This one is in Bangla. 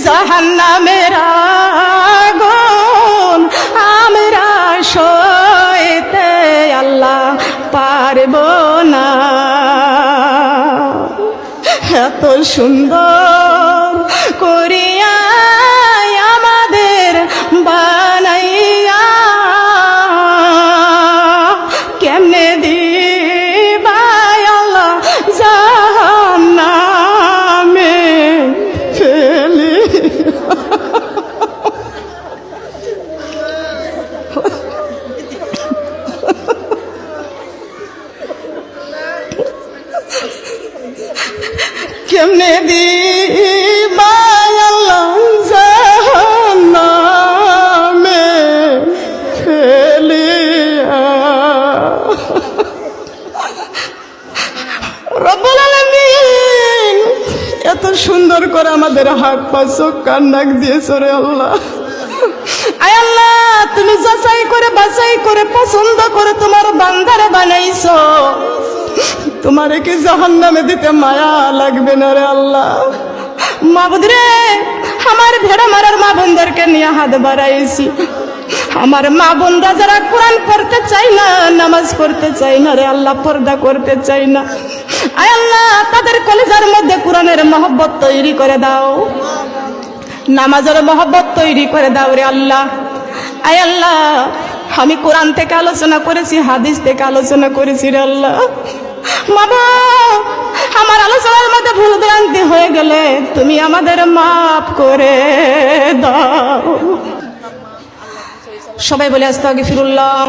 জাহান্নামের আগুন আমরা সইতে আল্লাহ পারব না। এত সুন্দর করিয়া আমাদের বানাইয়া কেমনে দিবা আল্লাহ জাহান্নামে ফেলি। কেমনে দিবা আল্লাহ জাহান্নামে ফেলিয়া। রব্বুল আলামিন এত সুন্দর করে আমাদের হাত পা চোখ কান নাক দিয়েছো রে আল্লাহ। আয় আল্লাহ, তুমি যাচাই করে বাছাই করে পছন্দ করে তোমার বান্দারে বানাইছো, তোমারে কি জাহান্নামে দিতে মায়া লাগবে না রে আল্লাহ? মাবুদ রে, আমার ভেড়া মারার মা বোনদেরকে নিয়ে হাত বাড়াইছি। আমার মা বোনরা যারা কোরআন পড়তে চাই না, নামাজ পড়তে চাই না রে আল্লাহ, পর্দা করতে চাই না, আয় আল্লাহ তাদের কলিজার মধ্যে কোরআনের মহব্বত তৈরি করে দাও, নামাজের মহব্বত তৈরি করে দাও রে আল্লাহ। আয় আল্লাহ, আমি কোরআন থেকে আলোচনা করেছি, হাদিস থেকে আলোচনা করেছি রে আল্লাহ। বাবা, আমার আলোচনার মধ্যে ভুল ভ্রান্তি হয়ে গেলে তুমি আমাদের মাফ করে দাও। সবাই বলে আস্তাগফিরুল্লাহ।